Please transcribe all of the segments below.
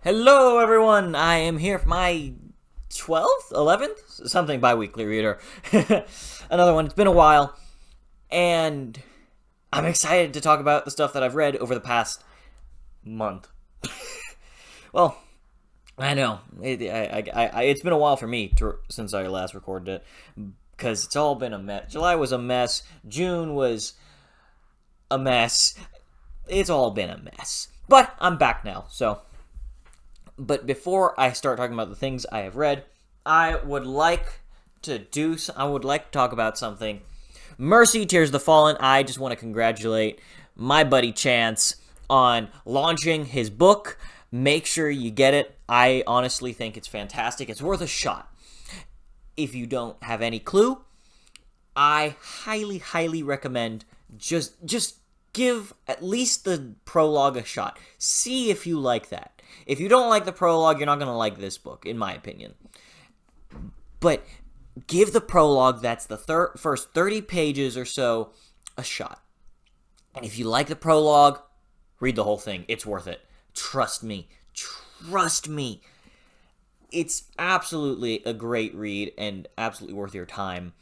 Hello, everyone. I am here for my 12th, 11th, something Biweekly Reader. Another one. It's been a while, and I'm excited to talk about the stuff that I've read over the past month. Well, I know it's been a while for me since I last recorded it because it's all been a mess. July was a mess. June was a mess. It's all been a mess. But I'm back now, so. But before I start talking about the things I have read, I would like to talk about something. Mercy, Tears of the Fallen. I just want to congratulate my buddy Chance on launching his book. Make sure you get it. I honestly think it's fantastic. It's worth a shot. If you don't have any clue, I highly recommend just give at least the prologue a shot. See if you like that. If you don't like the prologue, you're not going to like this book, in my opinion. But give the prologue, that's the first 30 pages or so, a shot. And if you like the prologue, read the whole thing. It's worth it. Trust me. Trust me. It's absolutely a great read and absolutely worth your time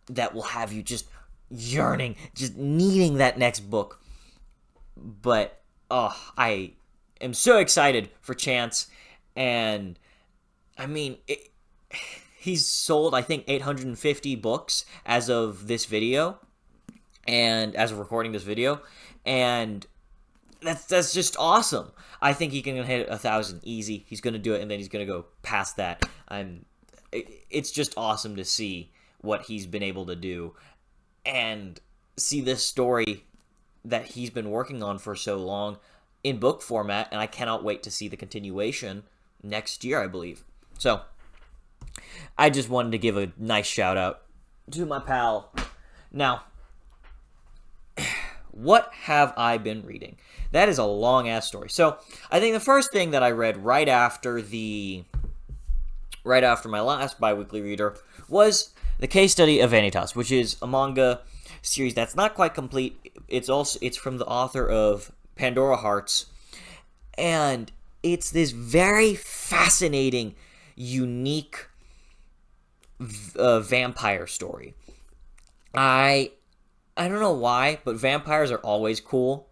that will have you just yearning, just needing that next book. But, I am so excited for Chance, and I mean, he's sold, I think, 850 books as of this video, and as of recording this video, and that's just awesome. I think he can hit 1,000 easy. He's going to do it, and then he's going to go past that. It's just awesome to see what he's been able to do, and see this story that he's been working on for so long in book format, and I cannot wait to see the continuation next year, I believe. So, I just wanted to give a nice shout out to my pal. Now, what have I been reading? That is a long-ass story. So, I think the first thing that I read right after my last Biweekly Reader was the case study of Vanitas, which is a manga series that's not quite complete. It's from the author of Pandora Hearts, and it's this very fascinating, unique vampire story. I don't know why, but vampires are always cool.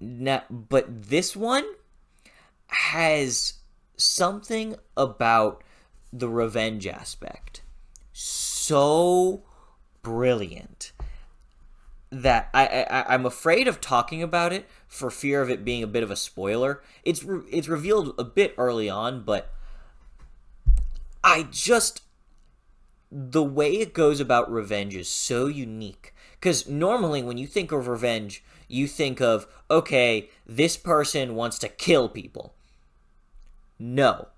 But this one has something about the revenge aspect so brilliant that I'm afraid of talking about it for fear of it being a bit of a spoiler. It's revealed a bit early on, but the way it goes about revenge is so unique. Because normally when you think of revenge, you think of, okay, this person wants to kill people. No.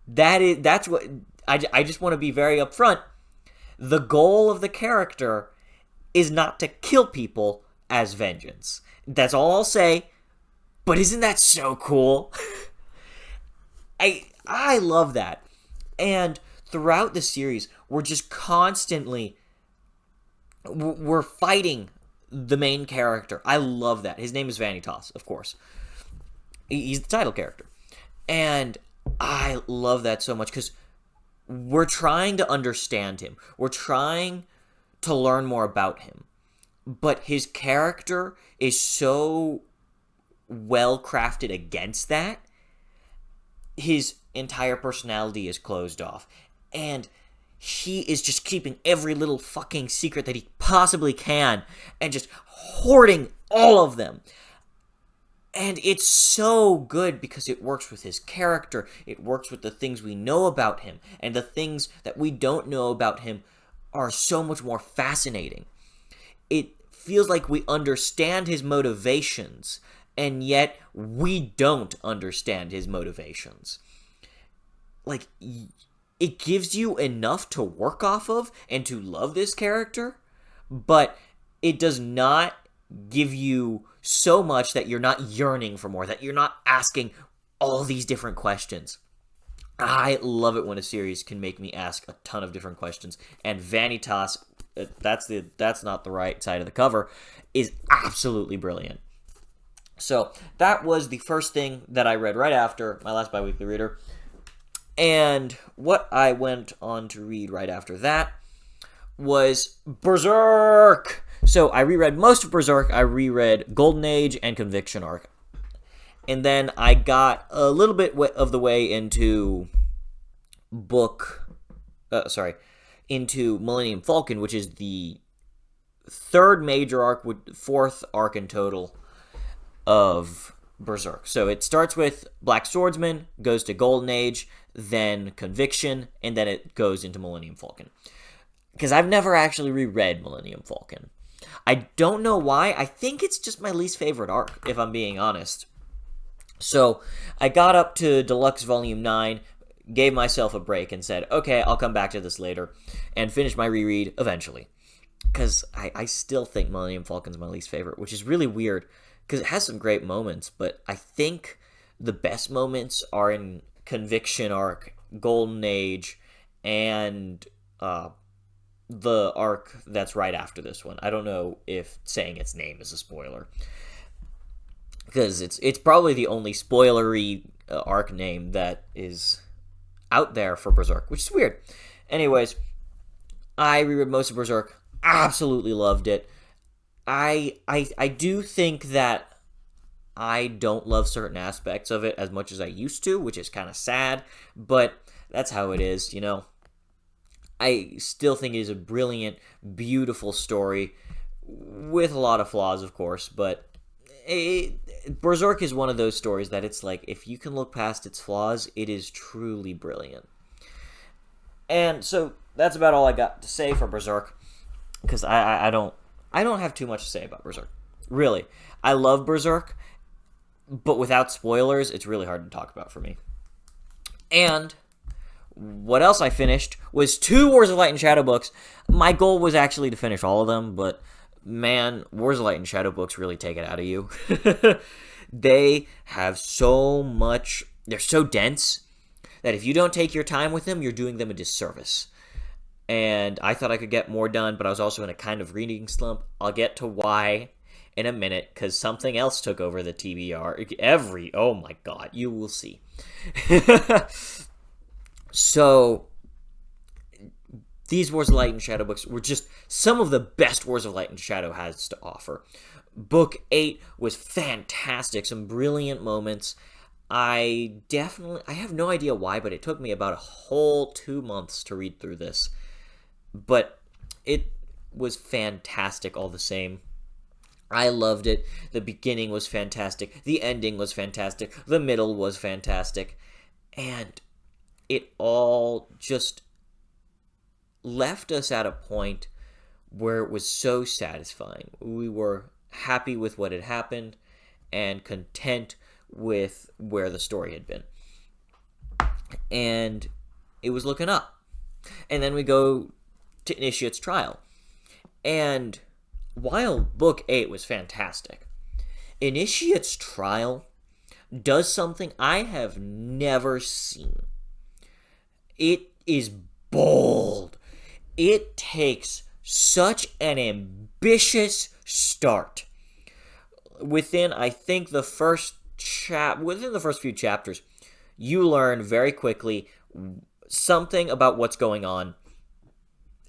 That's what, I just want to be very upfront. The goal of the character is not to kill people as vengeance. That's all I'll say. But isn't that so cool? I love that. And throughout the series, we're just constantly we're fighting the main character. I love that. His name is Vanitas, of course. He's the title character. And I love that so much because we're trying to understand him. We're trying to learn more about him. But his character is so well crafted against that. His entire personality is closed off. And he is just keeping every little fucking secret that he possibly can and just hoarding all of them. And it's so good because it works with his character. It works with the things we know about him. And the things that we don't know about him are so much more fascinating. It feels like we understand his motivations, and yet we don't understand his motivations. Like, it gives you enough to work off of and to love this character, but it does not give you so much that you're not yearning for more, that you're not asking all these different questions. I love it when a series can make me ask a ton of different questions, and Vanitas, that's not the right side of the cover, is absolutely brilliant. So that was the first thing that I read right after my last Biweekly Reader. And what I went on to read right after that was Berserk! So I reread most of Berserk. I reread Golden Age and Conviction Arc. And then I got a little bit of the way into into Millennium Falcon, which is the third major arc, fourth arc in total of Berserk. So it starts with Black Swordsman, goes to Golden Age, then Conviction, and then it goes into Millennium Falcon. Because I've never actually reread Millennium Falcon. I don't know why. I think it's just my least favorite arc, if I'm being honest. So I got up to Deluxe Volume 9, gave myself a break, and said, okay, I'll come back to this later, and finish my reread eventually. Because I still think Millennium Falcon's my least favorite, which is really weird, because it has some great moments, but I think the best moments are in Conviction Arc, Golden Age, and the arc that's right after this one. I don't know if saying its name is a spoiler, because it's probably the only spoilery arc name that is out there for Berserk, which is weird. Anyways, I reread most of Berserk. Absolutely loved it. I do think that I don't love certain aspects of it as much as I used to, which is kind of sad, but that's how it is, you know. I still think it is a brilliant, beautiful story with a lot of flaws, of course, but Berserk is one of those stories that it's like, if you can look past its flaws, it is truly brilliant. And so that's about all I got to say for Berserk, because I don't have too much to say about Berserk. Really. I love Berserk, but without spoilers, it's really hard to talk about for me. And what else I finished was 2 Wars of Light and Shadow books. My goal was actually to finish all of them, but man, Wars of Light and Shadow books really take it out of you. They have so much, they're so dense, that if you don't take your time with them, you're doing them a disservice. And I thought I could get more done, but I was also in a kind of reading slump. I'll get to why in a minute, because something else took over the TBR. Oh my god, you will see. So, these Wars of Light and Shadow books were just some of the best Wars of Light and Shadow has to offer. Book 8 was fantastic, some brilliant moments. I have no idea why, but it took me about a whole 2 months to read through this. But it was fantastic all the same. I loved it. The beginning was fantastic. The ending was fantastic. The middle was fantastic. And it all just left us at a point where it was so satisfying. We were happy with what had happened and content with where the story had been. And it was looking up. And then we go to Initiate's Trial. And while Book 8 was fantastic, Initiate's Trial does something I have never seen. It is bold. It takes such an ambitious start. Within, I think, the first few chapters, you learn very quickly something about what's going on.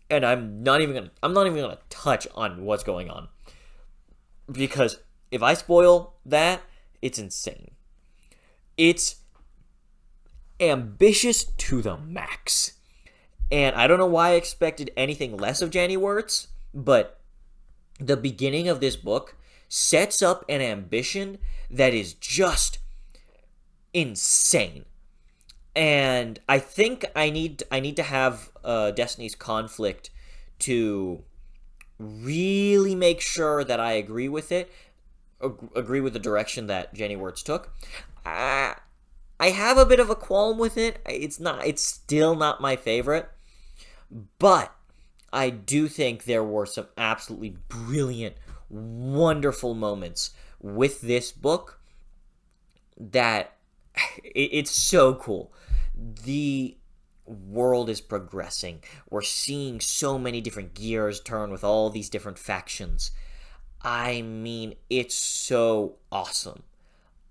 And I'm not even gonna touch on what's going on, because if I spoil that, it's insane. It's ambitious to the max. And I don't know why I expected anything less of Jenny Wirtz, but the beginning of this book sets up an ambition that is just insane. And I think I need to have Destiny's Conflict to really make sure that I agree with it, agree with the direction that Jenny Wirtz took. I have a bit of a qualm with it. It's still not my favorite, but I do think there were some absolutely brilliant, wonderful moments with this book that it's so cool. The world is progressing. We're seeing so many different gears turn with all these different factions. I mean, it's so awesome.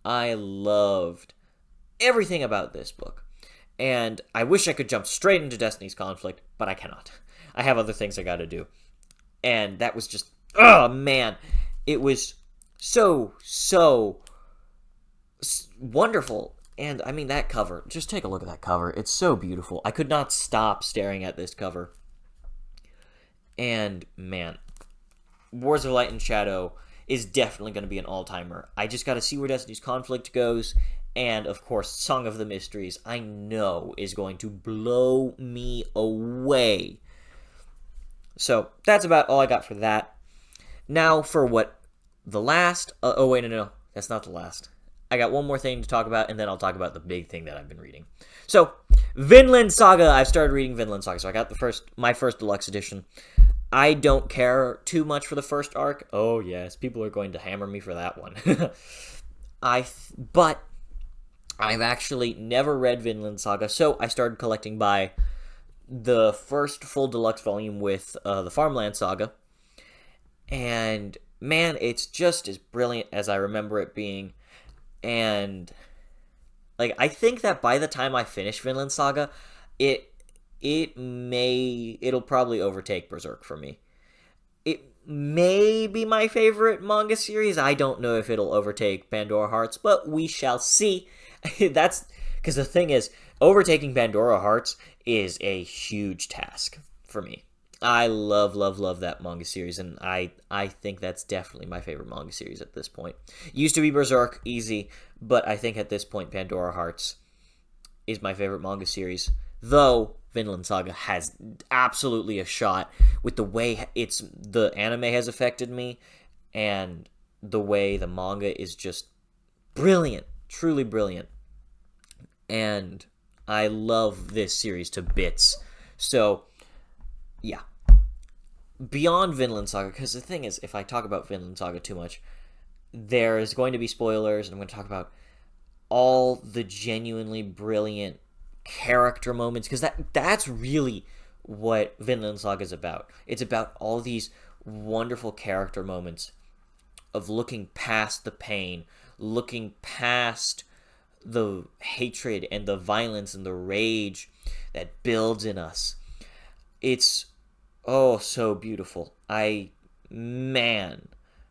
I loved everything about this book. And I wish I could jump straight into Destiny's Conflict, but I cannot. I have other things I gotta do. And that was just, oh man, it was so wonderful. And I mean, that cover, just take a look at that cover. It's so beautiful. I could not stop staring at this cover. And man, Wars of Light and Shadow is definitely going to be an all-timer. I just got to see where Destiny's Conflict goes. And, of course, Song of the Mysteries, I know, is going to blow me away. So, that's about all I got for that. Now, for what the last... oh, wait, no, that's not the last. I got one more thing to talk about, and then I'll talk about the big thing that I've been reading. So, Vinland Saga. I've started reading Vinland Saga, so I got my first deluxe edition. I don't care too much for the first arc. Oh, yes, people are going to hammer me for that one. But I've actually never read Vinland Saga, so I started collecting by the first full deluxe volume with the Farmland Saga. And, man, it's just as brilliant as I remember it being. And, like, I think that by the time I finish Vinland Saga, it'll probably overtake Berserk for me. It may be my favorite manga series. I don't know if it'll overtake Pandora Hearts, but we shall see. That's because the thing is, overtaking Pandora Hearts is a huge task for me. I love that manga series, and I think that's definitely my favorite manga series at this point. Used to be Berserk, easy, but I think at this point Pandora Hearts is my favorite manga series, though Vinland Saga has absolutely a shot with the way the anime has affected me, and the way the manga is just brilliant, truly brilliant. And I love this series to bits. So, yeah. Beyond Vinland Saga, because the thing is, if I talk about Vinland Saga too much, there's going to be spoilers, and I'm going to talk about all the genuinely brilliant character moments, because that's really what Vinland Saga is about. It's about all these wonderful character moments of looking past the pain, looking past the hatred and the violence and the rage that builds in us. It's so beautiful.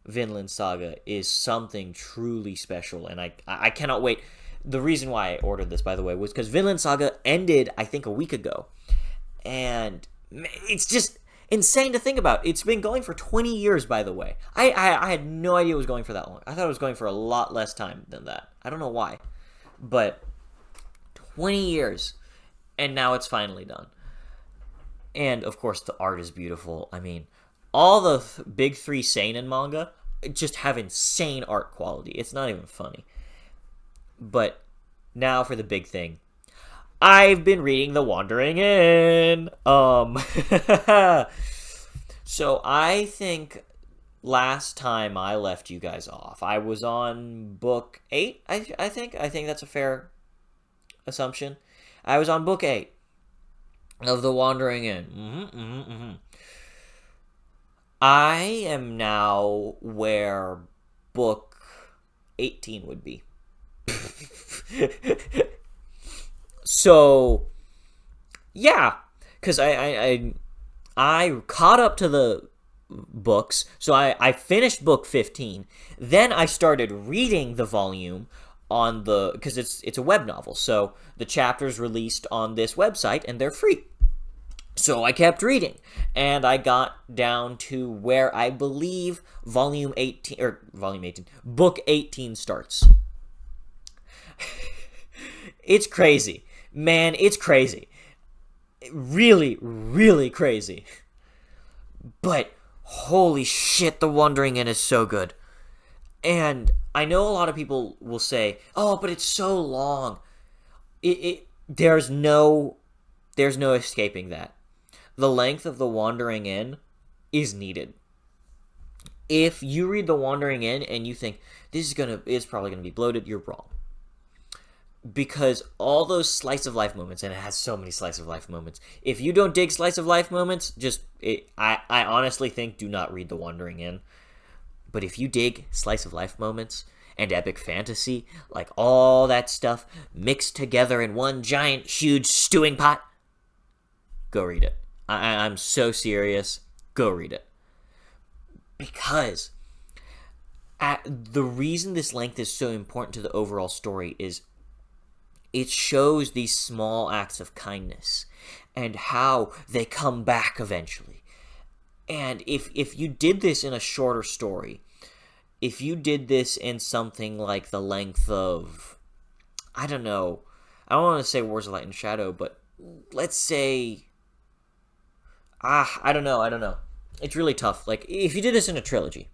Vinland Saga is something truly special, and I cannot wait. The reason why I ordered this, by the way, was because Vinland Saga ended, I think, a week ago. And it's just insane to think about. It's been going for 20 years, by the way. I had no idea it was going for that long. I thought it was going for a lot less time than that. I don't know why. But 20 years, and now it's finally done. And, of course, the art is beautiful. I mean, all the big three Seinen manga just have insane art quality. It's not even funny. But now for the big thing. I've been reading The Wandering Inn. So I think last time I left you guys off, I was on book 8, I think. I think that's a fair assumption. I was on book 8 of The Wandering Inn. I am now where book 18 would be. So, yeah, because I caught up to the books, so I finished book 15, then I started reading the volume on because it's a web novel, so the chapters released on this website, and they're free. So I kept reading, and I got down to where I believe book 18 starts. It's crazy. Man, it's crazy. Really, really crazy. But, holy shit, The Wandering Inn is so good. And I know a lot of people will say, oh, but it's so long. There's no escaping that. The length of The Wandering Inn is needed. If you read The Wandering Inn and you think, it's probably going to be bloated, you're wrong. Because all those slice of life moments, and it has so many slice of life moments. If you don't dig slice of life moments, I honestly think do not read The Wandering Inn. But if you dig slice of life moments and epic fantasy, like all that stuff mixed together in one giant, huge stewing pot, go read it. I'm so serious. Go read it. Because the reason this length is so important to the overall story is it shows these small acts of kindness and how they come back eventually. And if you did this in a shorter story, if you did this in something like the length of, I don't know, I don't want to say Wars of Light and Shadow, but let's say, I don't know. It's really tough. Like, if you did this in a trilogy,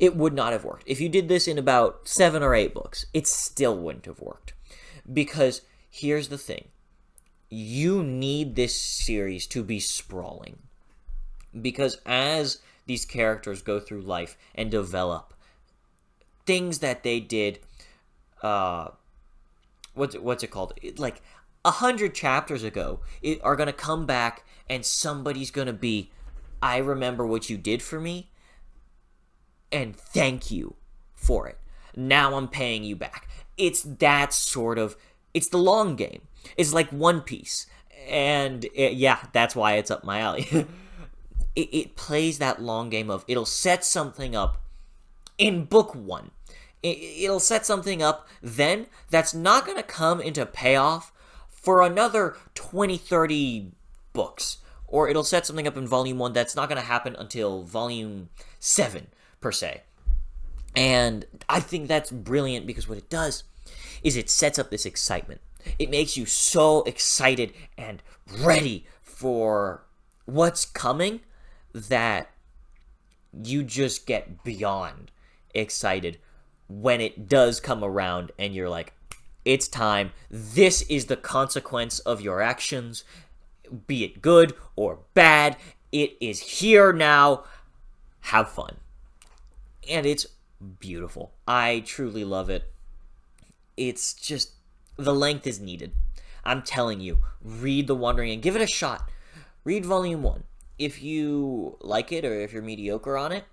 it would not have worked. If you did this in about 7 or 8 books, it still wouldn't have worked. Because here's the thing. You need this series to be sprawling. Because as these characters go through life and develop, things that they did, what's it called? Like 100 chapters ago, are going to come back and somebody's going to be, I remember what you did for me, and thank you for it. Now I'm paying you back. It's that sort of, it's the long game. It's like One Piece. And yeah, that's why it's up my alley. It plays that long game of, it'll set something up in book 1. It'll set something up then that's not going to come into payoff for another 20, 30 books. Or it'll set something up in volume 1 that's not going to happen until volume 7, per se. And I think that's brilliant because what it does is it sets up this excitement. It makes you so excited and ready for what's coming that you just get beyond excited when it does come around and you're like, it's time. This is the consequence of your actions, be it good or bad. It is here now. Have fun. And it's beautiful. I truly love it. It's just, the length is needed. I'm telling you, read The Wandering and give it a shot. Read volume 1. If you like it or if you're mediocre on it,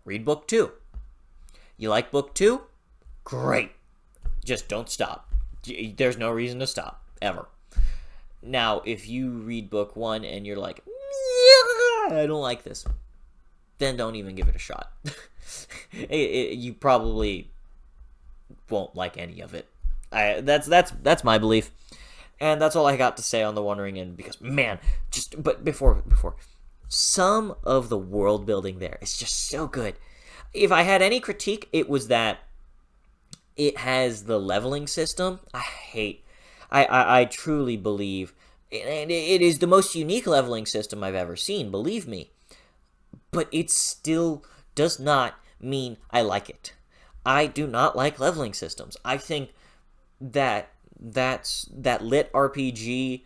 read book 2. You like book 2? Great. Just don't stop. There's no reason to stop, ever. Now, if you read book 1 and you're like, I don't like this, then don't even give it a shot. You probably won't like any of it. That's my belief. And that's all I got to say on The Wandering Inn, because, man, but before, some of the world building there is just so good. If I had any critique, it was that it has the leveling system. I truly believe, and it is the most unique leveling system I've ever seen, believe me. But it still does not mean I like it. I do not like leveling systems. I think that lit RPG-esque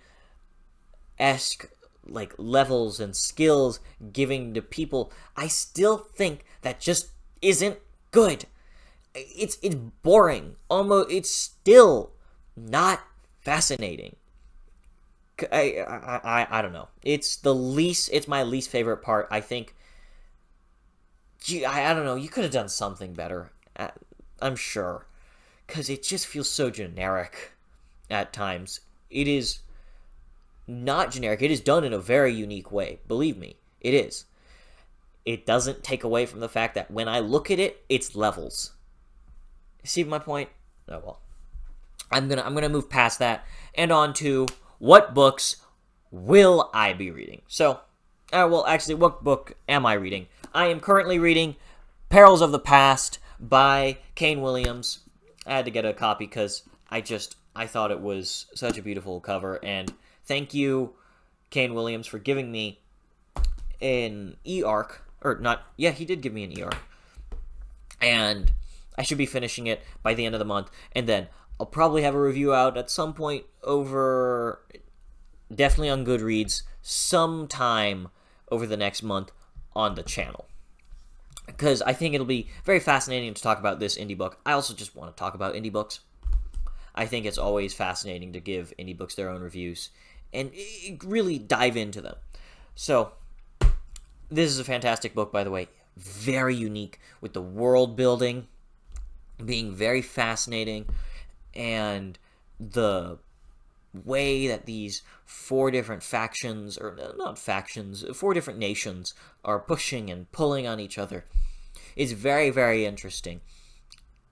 like levels and skills giving to people, I still think that just isn't good. It's boring. Almost, it's still not fascinating. I don't know. It's my least favorite part. I think, I don't know, you could have done something better. I'm sure. Because it just feels so generic at times. It is not generic. It is done in a very unique way. Believe me, it is. It doesn't take away from the fact that when I look at it, it's levels. See my point? Oh well. I'm gonna move past that and on to what books will I be reading. So, well, actually, what book am I reading? I am currently reading Perils of the Past by Kane Williams. I had to get a copy because I thought it was such a beautiful cover, and thank you, Kane Williams, for giving me an e-arc, or not, yeah, he did give me an e-arc, and I should be finishing it by the end of the month, and then I'll probably have a review out at some point over, definitely on Goodreads, sometime over the next month on the channel. Because I think it'll be very fascinating to talk about this indie book. I also just want to talk about indie books. I think it's always fascinating to give indie books their own reviews and really dive into them. So, this is a fantastic book, by the way. very unique, with the world building being very fascinating, and the way that these four different factions, or not factions, four different nations are pushing and pulling on each other is very, very interesting.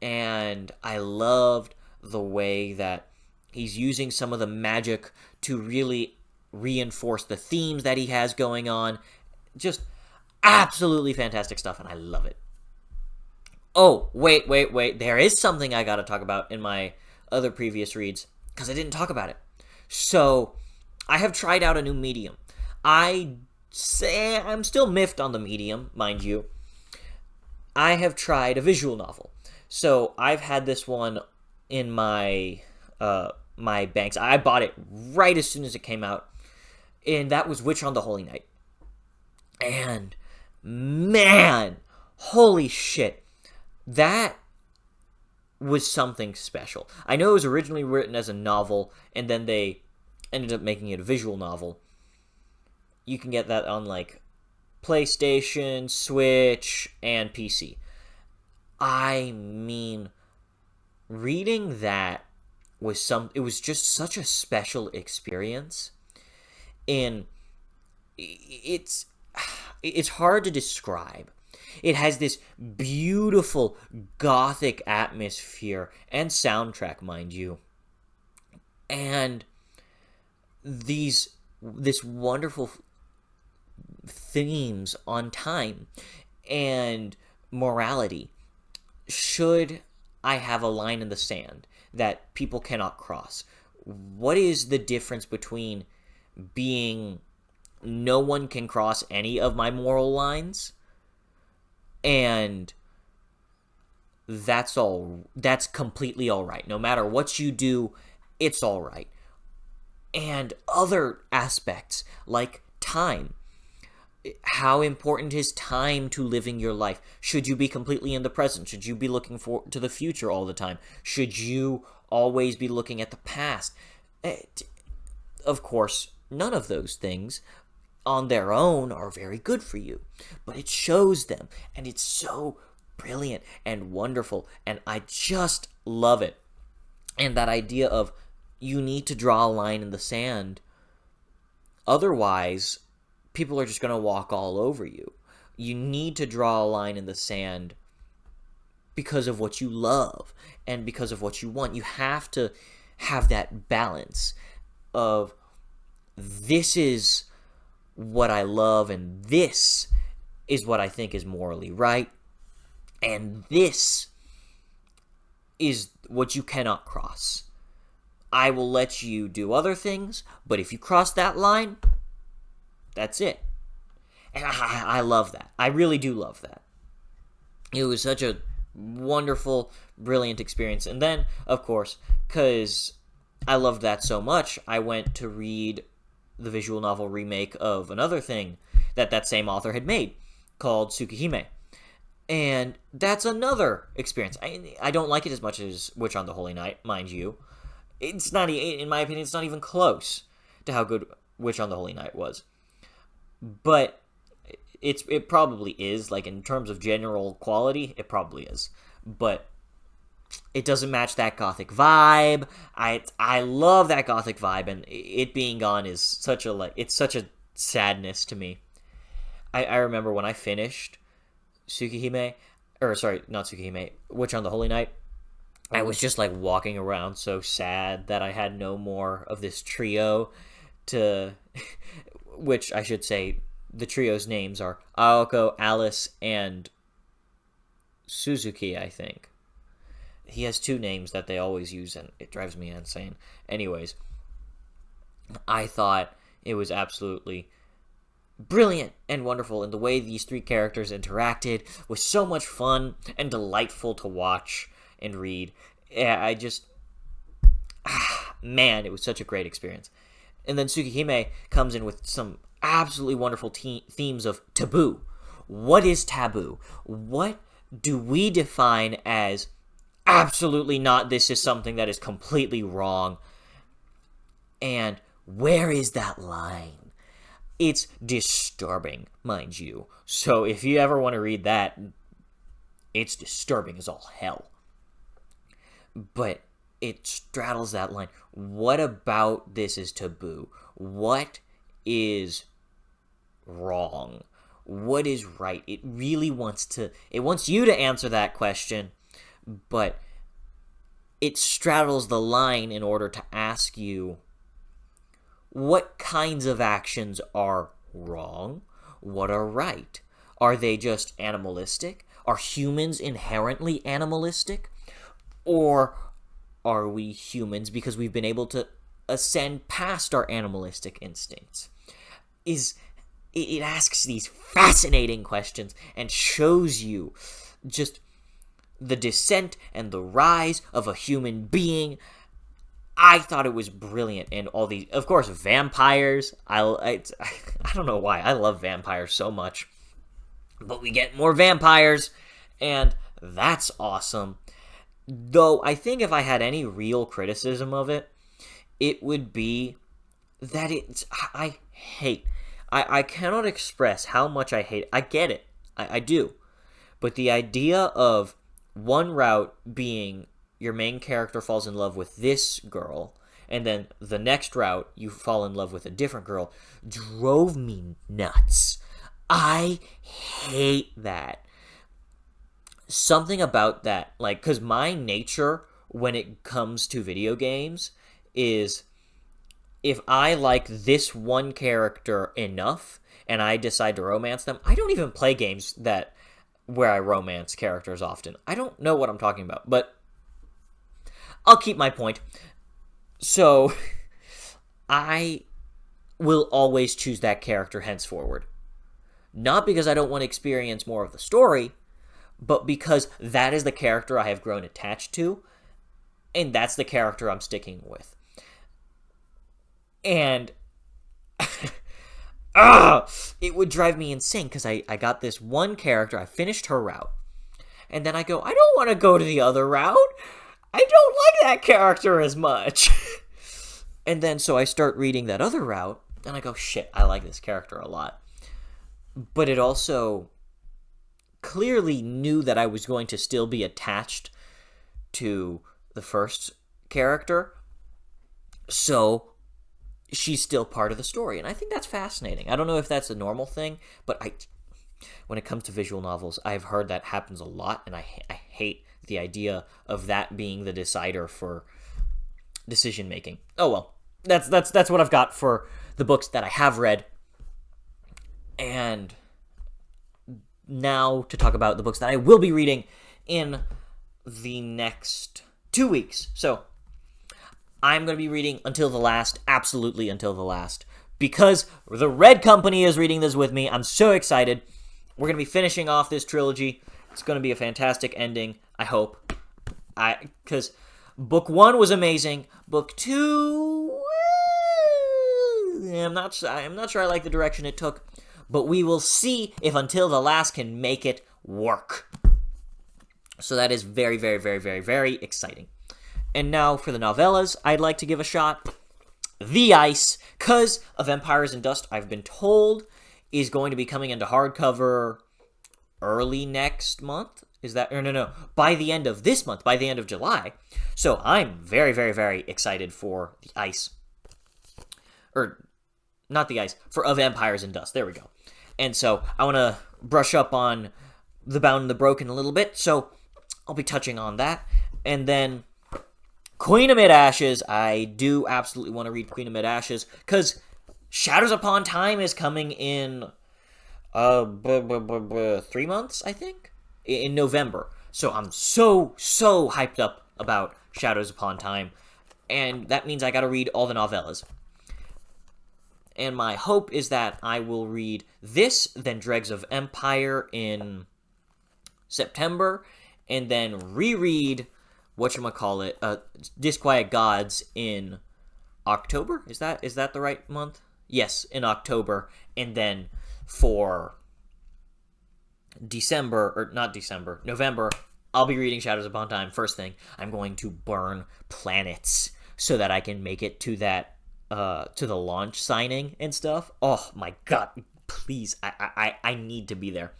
And I loved the way that he's using some of the magic to really reinforce the themes that he has going on. Just absolutely fantastic stuff, and I love it. Oh, wait. There is something I gotta talk about in my other previous reads, because I didn't talk about it. So, I have tried out a new medium. I'm still miffed on the medium, mind you. I have tried a visual novel. So, I've had this one in my my banks. I bought it right as soon as it came out, and that was Witch on the Holy Night. And, man, holy shit. That was something special. I know it was originally written as a novel, and then they ended up making it a visual novel. You can get that on, like, PlayStation, Switch, and PC. I mean, reading that it was just such a special experience. And it's hard to describe. It has this beautiful gothic atmosphere and soundtrack, mind you. And this wonderful themes on time and morality. Should I have a line in the sand that people cannot cross? What is the difference between being no one can cross any of my moral lines, and that's completely all right. No matter what you do, it's all right. And other aspects like time. How important is time to living your life? Should you be completely in the present? Should you be looking to the future all the time? Should you always be looking at the past? Of course, none of those things on their own are very good for you, but it shows them, and it's so brilliant and wonderful, and I just love it. And that idea of you need to draw a line in the sand, otherwise people are just going to walk all over you. You need to draw a line in the sand because of what you love and because of what you want. You have to have that balance of, this is what I love, and this is what I think is morally right, and this is what you cannot cross. I will let you do other things, but if you cross that line, that's it. And I love that. I really do love that. It was such a wonderful, brilliant experience. And then, of course, because I loved that so much, I went to read the visual novel remake of another thing that same author had made, called Tsukihime. And that's another experience. I don't like it as much as Witch on the Holy Night, mind you. It's not, in my opinion, it's not even close to how good Witch on the Holy Night was. But it probably is, like, in terms of general quality, it probably is. But it doesn't match that gothic vibe. I love that gothic vibe, and it being gone is such a sadness to me. I remember when I finished Tsukihime, or sorry, not Tsukihime, Witch on the Holy Night, I was just, like, walking around so sad that I had no more of this trio to, which I should say, the trio's names are Aoko, Alice, and Suzuki, I think. He has two names that they always use, and it drives me insane. Anyways, I thought it was absolutely brilliant and wonderful, and the way these three characters interacted was so much fun and delightful to watch and read. Yeah, man, it was such a great experience. And then Tsukihime comes in with some absolutely wonderful themes of taboo. What is taboo? What do we define as absolutely not, this is something that is completely wrong? And where is that line? It's disturbing, mind you. So if you ever want to read that, it's disturbing as all hell. But it straddles that line. What about this is taboo? What is wrong? What is right? It really wants you to answer that question, but it straddles the line in order to ask you, what kinds of actions are wrong? What are right? Are they just animalistic? Are humans inherently animalistic? Or are we humans because we've been able to ascend past our animalistic instincts? It asks these fascinating questions and shows you just the descent and the rise of a human being. I thought it was brilliant, and all these, of course, vampires. I don't know why I love vampires so much, but we get more vampires, and that's awesome. Though I think if I had any real criticism of it, it would be that I cannot express how much I hate it. I get it, I do, but the idea of one route being your main character falls in love with this girl, and then the next route you fall in love with a different girl, drove me nuts. I hate that. Something about that, like, because my nature when it comes to video games is, if I like this one character enough and I decide to romance them, I don't even play games where I romance characters often. I don't know what I'm talking about, but I'll keep my point. So, I will always choose that character henceforward. Not because I don't want to experience more of the story, but because that is the character I have grown attached to, and that's the character I'm sticking with. And it would drive me insane, because I got this one character, I finished her route, and then I go, I don't want to go to the other route. I don't like that character as much. And then so I start reading that other route, and I go, shit, I like this character a lot. But it also clearly knew that I was going to still be attached to the first character, so she's still part of the story, and I think that's fascinating. I don't know if that's a normal thing, but when it comes to visual novels, I've heard that happens a lot, and I hate the idea of that being the decider for decision making. Oh well, that's what I've got for the books that I have read. And now to talk about the books that I will be reading in the next 2 weeks. So I'm going to be reading Until the Last, absolutely Until the Last, because the Red Company is reading this with me. I'm so excited. We're going to be finishing off this trilogy. It's going to be a fantastic ending, I hope. Because book 1 was amazing. Book 2, I'm not sure I like the direction it took. But we will see if Until the Last can make it work. So that is very, very, very, very, very exciting. And now for the novellas, I'd like to give a shot. The Ice, because of Empires and Dust, I've been told, is going to be coming into hardcover early next month. Is that? No. By the end of this month, by the end of July. So I'm very, very, very excited for The Ice. Or, not The Ice, for Of Empires and Dust. There we go. And so I want to brush up on The Bound and the Broken a little bit, so I'll be touching on that. And then Queen of Mid-Ashes, I do absolutely want to read Queen of Mid-Ashes, because Shadows Upon Time is coming in 3 months, I think, in November. So I'm so hyped up about Shadows Upon Time, and that means I gotta read all the novellas. And my hope is that I will read this, then Dregs of Empire in September, and then reread Disquiet Gods in October? Is that the right month? Yes, in October. And then for November, I'll be reading Shadows Upon Time. First thing, I'm going to burn planets so that I can make it to that to the launch signing and stuff. Oh my god, please, I need to be there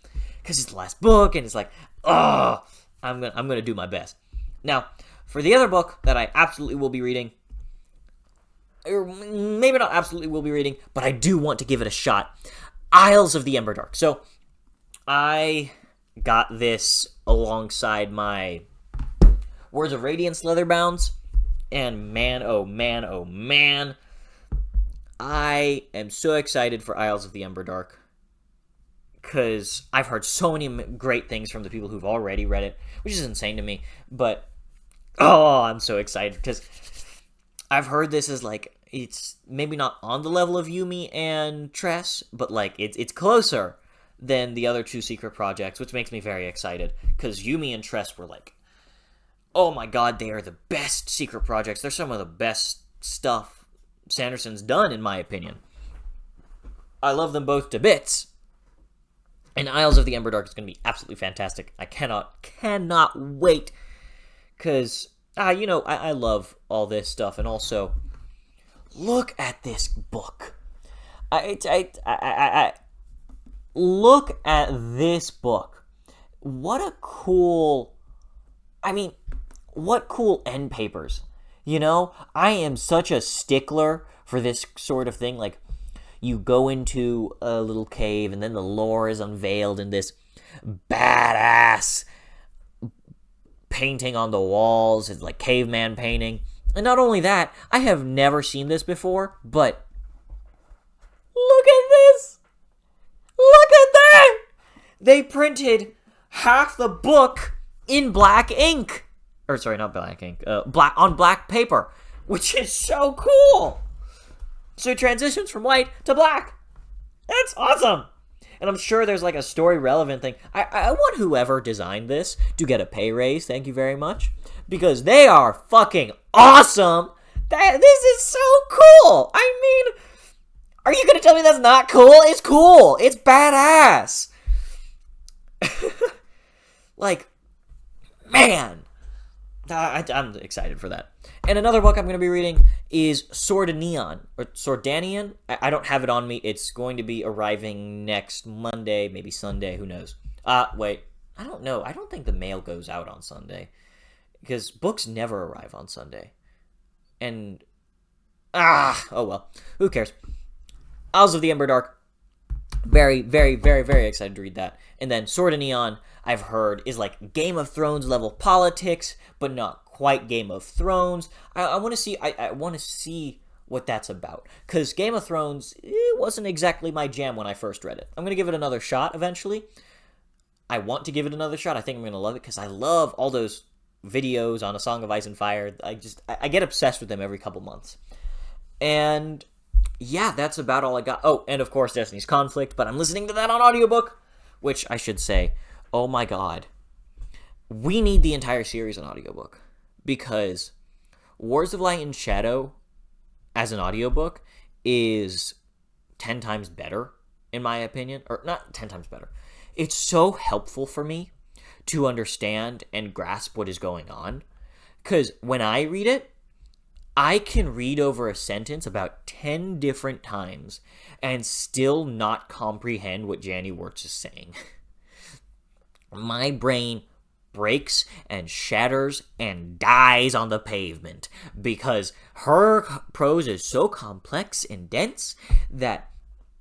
because it's the last book, and it's like, oh, I'm gonna do my best. Now, for the other book that I absolutely will be reading, or maybe not absolutely will be reading, but I do want to give it a shot, Isles of the Emberdark. So, I got this alongside my Words of Radiance leatherbounds, and man, oh man, oh man, I am so excited for Isles of the Emberdark, because I've heard so many great things from the people who've already read it, which is insane to me, but, oh, I'm so excited, because I've heard this is, like, it's maybe not on the level of Yumi and Tress, but, like, it's closer than the other two secret projects, which makes me very excited, because Yumi and Tress were, like, oh my god, they are the best secret projects. They're some of the best stuff Sanderson's done, in my opinion. I love them both to bits. And Isles of the Emberdark is going to be absolutely fantastic. I cannot wait. Because, I love all this stuff. And also, look at this book. Look at this book. What cool end papers. I am such a stickler for this sort of thing. Like, you go into a little cave, and then the lore is unveiled in this badass painting on the walls. It's like caveman painting. And not only that, I have never seen this before, but look at this! Look at that! They printed half the book in black ink. Or, sorry, not black ink. On black paper, which is so cool! So it transitions from white to black. That's awesome! And I'm sure there's like a story relevant thing. I want whoever designed this to get a pay raise, thank you very much. Because they are fucking awesome! This is so cool! I mean, are you gonna tell me that's not cool? It's cool! It's badass! Like, man! I'm excited for that. And another book I'm going to be reading is Swordanian, or Swordanian. I don't have it on me. It's going to be arriving next Monday, maybe Sunday, who knows. Wait, I don't know. I don't think the mail goes out on Sunday, because books never arrive on Sunday. And, oh well, who cares. Isles of the Emberdark, very, very, very, very excited to read that. And then Sword and Neon, I've heard, is like Game of Thrones level politics, but not quite Game of Thrones. I want to see. I want to see what that's about, because Game of Thrones, it wasn't exactly my jam when I first read it. I'm gonna give it another shot eventually. I want to give it another shot. I think I'm gonna love it, because I love all those videos on A Song of Ice and Fire. I get obsessed with them every couple months. And yeah, that's about all I got. Oh, and of course Destiny's Conflict, but I'm listening to that on audiobook, which I should say, oh my god, we need the entire series on audiobook, because Wars of Light and Shadow as an audiobook is 10 times better, in my opinion. Or not 10 times better. It's so helpful for me to understand and grasp what is going on, because when I read it, I can read over a sentence about 10 different times and still not comprehend what Janny Wirtz is saying. My brain breaks and shatters and dies on the pavement, because her prose is so complex and dense that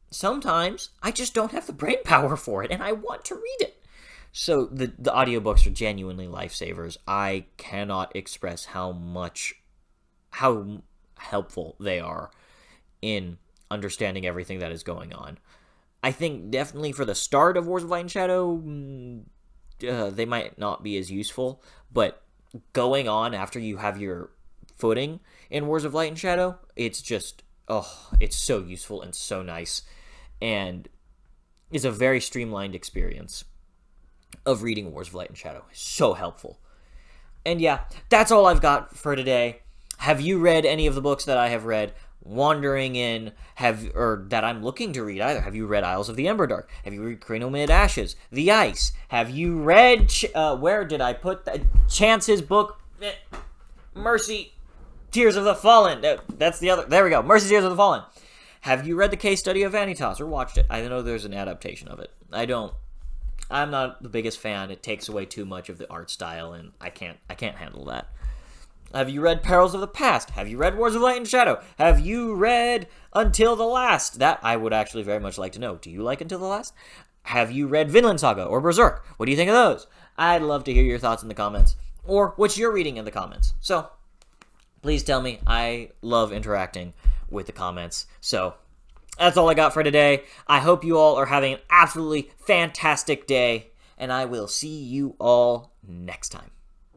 sometimes I just don't have the brain power for it, and I want to read it. So the audiobooks are genuinely lifesavers. I cannot express how helpful they are in understanding everything that is going on. I think definitely for the start of Wars of Light and Shadow, they might not be as useful, but going on after you have your footing in Wars of Light and Shadow, it's just, it's so useful and so nice, and is a very streamlined experience of reading Wars of Light and Shadow. So helpful. And yeah, that's all I've got for today. Have you read any of the books that I have read? Wandering in, or that I'm looking to read either. Have you read Isles of the Emberdark? Have you read Cranial Mid Ashes? The Ice? Have you read, where did I put that? Chance's book? Mercy. Tears of the Fallen. That's the other. There we go. Mercy, Tears of the Fallen. Have you read the case study of Vanitas or watched it? I know there's an adaptation of it. I'm not the biggest fan. It takes away too much of the art style, and I can't handle that. Have you read Perils of the Past? Have you read Wars of Light and Shadow? Have you read Until the Last? That I would actually very much like to know. Do you like Until the Last? Have you read Vinland Saga or Berserk? What do you think of those? I'd love to hear your thoughts in the comments, or what you're reading in the comments. So, please tell me. I love interacting with the comments. So, that's all I got for today. I hope you all are having an absolutely fantastic day, and I will see you all next time.